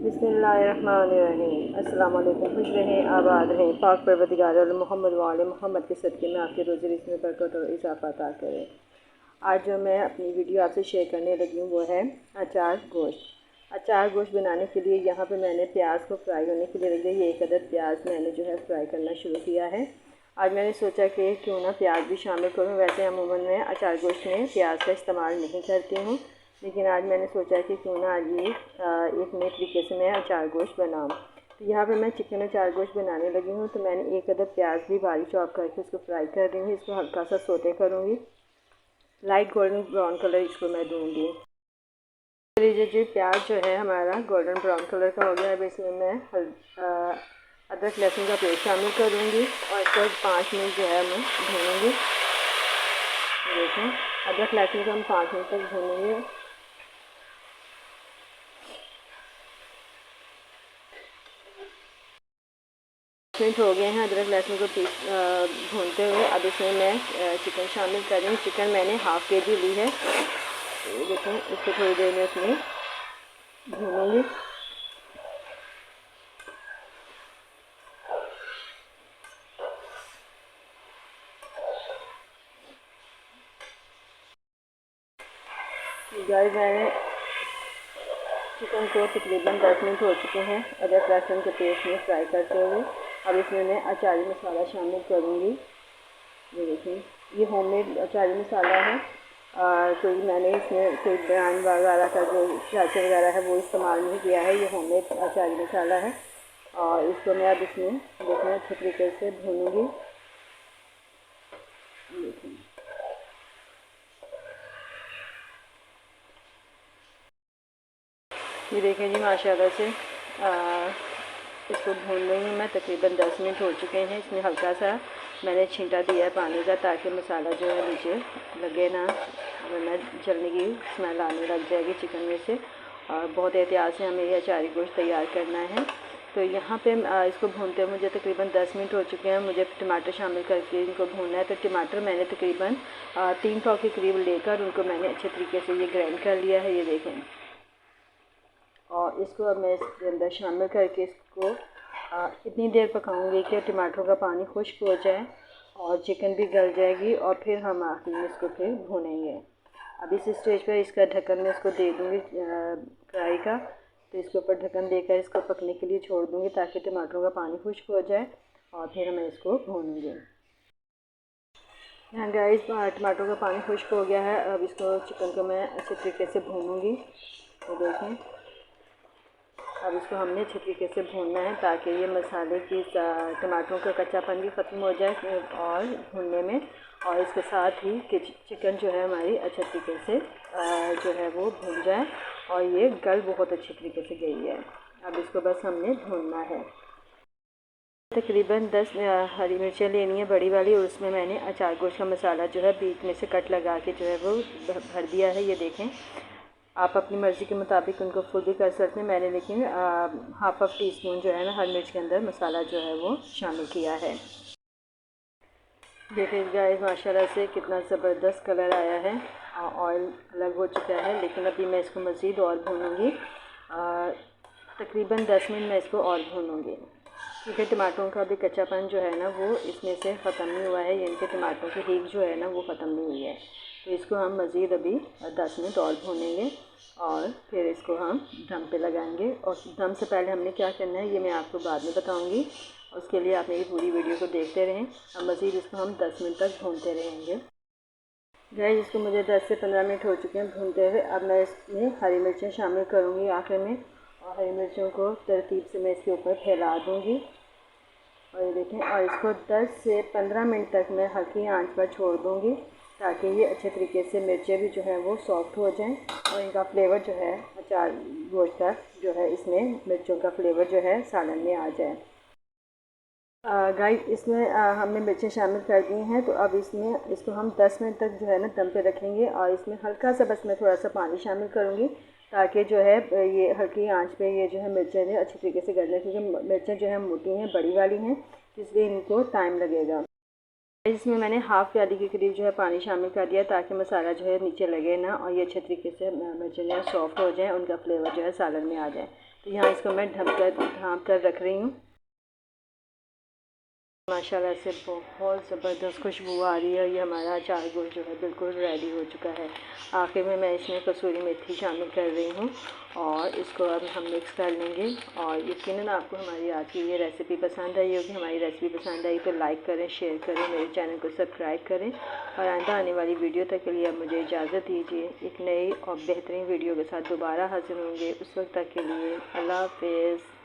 बिस्मिल्लाहिर्रहमानिर्रहीम। अस्सलाम वालेकुम। खुश रहें, आबाद रहें। पाक परवरदिगार मोहम्मद वाले मोहम्मद के सदक़े में आपके रोज़े रिज़्क़ में बरकत और इज़ाफ़ा अता करें। आज जो मैं अपनी वीडियो आपसे शेयर करने लगी हूँ वो है अचार गोश्त। अचार गोश्त बनाने के लिए यहाँ पे मैंने प्याज को फ्राई होने के लिए रख दिया। ये एक अदद प्याज मैंने जो है फ्राई करना शुरू किया है। आज मैंने सोचा कि क्यों ना प्याज भी शामिल करूँ। वैसे अमूमन मैं अचार गोश्त में प्याज का इस्तेमाल नहीं करती हूँ, लेकिन आज मैंने सोचा कि क्यों ना आज ये एक नए तरीके से मैं अचार गोश्त बनाऊँ। तो यहाँ पे मैं चिकन अचार गोश्त बनाने लगी हूँ। तो मैंने एक अदद प्याज भी बारीक चॉप करके इसको फ्राई कर रही हूँ। इसको हल्का सा सोटे करूँगी, लाइट गोल्डन ब्राउन कलर इसको मैं दूँगी। लीजिए जी, प्याज जो है हमारा गोल्डन ब्राउन कलर का हो गया। अब इसमें मैं अदरक लहसुन का पेस्ट शामिल करूँगी और इसको 5 मिनट जो है मैं भूनूँगी। देखें, अदरक लहसुन को हम 5 मिनट तक भूनेंगे। मिनट हो गए हैं अदरक लहसुन को भूनते हुए। अब इसमें मैं चिकन शामिल कर रही हूँ। चिकन मैंने हाफ़ के जी ली है। देखें, इसको थोड़ी देर में इसमें भूनूँगी। गाइस, मैंने चिकन को तकरीबन 10 मिनट हो चुके हैं अदरक लहसुन के पेस्ट में फ्राई करते हुए। अब इसमें मैं अचारी मसाला शामिल करूँगी। ये देखें, ये होममेड अचारी मसाला है। कोई मैंने इसमें कोई ब्रांड वगैरह का जो चाचा वगैरह है वो इस्तेमाल नहीं किया है। ये होममेड अचारी मसाला है और इसको मैं अब इसमें देखें अच्छे तरीके से भूनूँगी। ये देखें जी, माशाल्लाह से इसको भून रही हूँ मैं। तकरीबन 10 मिनट हो चुके हैं। इसमें हल्का सा मैंने छींटा दिया है पानी का, ताकि मसाला जो है नीचे लगे ना, वरना जलने की स्मेल आने लग जाएगी चिकन में से। और बहुत एहतियात से हमें ये अचारी गोश्त तैयार करना है। तो यहाँ पे इसको भूनते हुए मुझे तकरीबन 10 मिनट हो चुके हैं। मुझे टमाटर शामिल करके इनको भूनना है। तो टमाटर मैंने तकरीबन 3 पाव के करीब लेकर उनको मैंने अच्छे तरीके से ये ग्राइंड कर लिया है। ये देखें, और इसको अब मैं इसके अंदर शामिल करके इसको इतनी देर पकाऊंगी कि टमाटरों का पानी खुश्क हो जाए और चिकन भी गल जाएगी, और फिर हम आखिर में इसको फिर भूनेंगे। अब इस स्टेज पर इसका ढक्कन मैं इसको दे दूँगी कढ़ाई का। तो इसके ऊपर ढक्कन देकर इसको पकने के लिए छोड़ दूँगी, ताकि टमाटरों का पानी खुश्क हो जाए और फिर मैं इसको भूनूँगी। यहाँ गाइस, टमाटरों का पानी खुश्क हो गया है। अब इसको चिकन को मैं अच्छे तरीके से भूनूँगी। तो देखें, अब इसको हमने अच्छे तरीके से भूनना है, ताकि ये मसाले की टमाटरों का कच्चापन भी ख़त्म हो जाए और भूनने में, और इसके साथ ही कि चिकन जो है हमारी अच्छे तरीके से जो है वो भून जाए। और ये गल बहुत अच्छे तरीके से गई है। अब इसको बस हमने भूनना है। तकरीबन 10 हरी मिर्चें लेनी है बड़ी वाली, और उसमें मैंने अचार गोश्त का मसाला जो है बीच में से कट लगा के जो है वो भर दिया है। ये देखें, आप अपनी मर्ज़ी के मुताबिक उनको फुल भी कर सकते हैं। मैंने लेकिन हाफ़ टी स्पून जो है ना हर मिर्च के अंदर मसाला जो है वो शामिल किया है। देखिए गाइस, माशाल्लाह से कितना ज़बरदस्त कलर आया है। ऑयल अलग हो चुका है, लेकिन अभी मैं इसको मज़ीद और भूनूँगी। तकरीबन 10 मिनट मैं इसको और भूनूँगी, क्योंकि टमाटरों का भी कच्चापन जो है ना वो इसमें से ख़त्म नहीं हुआ है, यानी कि टमाटरों की हींग जो है ना वो ख़त्म नहीं हुई है। तो इसको हम मज़ीद अभी 10 मिनट और भूनेंगे और फिर इसको हम दम पे लगाएंगे। और दम से पहले हमने क्या करना है ये मैं आपको बाद में बताऊंगी। उसके लिए आप मेरी पूरी वीडियो को देखते रहें। अब मज़ीद इसको हम 10 मिनट तक भूनते रहेंगे। गाइस, इसको मुझे 10 से 15 मिनट हो चुके हैं भूनते हुए। अब मैं इसमें हरी मिर्चें शामिल करूँगी आखिर में, और हरी मिर्चों को तरतीब से मैं इसके ऊपर फैला दूँगी। और ये देखें, और इसको 10 से 15 मिनट तक मैं हल्की आंच पर छोड़ दूँगी, ताकि ये अच्छे तरीके से मिर्चें भी जो है वो सॉफ्ट हो जाएं और इनका फ्लेवर जो है अचार गोश्त का जो है इसमें मिर्चों का फ्लेवर जो है सालन में आ जाए। गाइस, इसमें हमने मिर्चें शामिल कर दी हैं। तो अब इसमें इसको हम 10 मिनट तक जो है ना दम पे रखेंगे, और इसमें हल्का सा बस मैं थोड़ा सा पानी शामिल करूँगी, ताकि जो है ये हल्की आंच पे ये जो है मिर्चें जो अच्छी तरीके से गल जाए, क्योंकि मिर्चें जो है मोटी हैं, बड़ी वाली हैं, इसलिए इनको टाइम लगेगा। इसमें मैंने हाफ़ प्याली के करीब जो है पानी शामिल कर दिया ताकि मसाला जो है नीचे लगे ना और ये अच्छे तरीके से मिर्चें सॉफ्ट हो जाए, उनका फ्लेवर जो है सालन में आ जाए। तो यहाँ इसको मैं ढाँप कर रख रही हूँ। माशाल्लाह से बहुत ज़बरदस्त खुशबू आ रही है। ये हमारा अचार गोश्त जो है बिल्कुल रेडी हो चुका है। आखिर में मैं इसमें कसूरी मेथी शामिल कर रही हूँ और इसको अब हम मिक्स कर लेंगे। और यकीनन आपको हमारी आज की ये रेसिपी पसंद आई होगी। हमारी रेसिपी पसंद आई तो लाइक करें, शेयर करें, मेरे चैनल को सब्सक्राइब करें और आइंदा आने वाली वीडियो तक के लिए अब मुझे इजाज़त दीजिए। एक नई और बेहतरीन वीडियो के साथ दोबारा हाजिर होंगे। उस वक्त तक के लिए अल्लाह हाफ़िज़।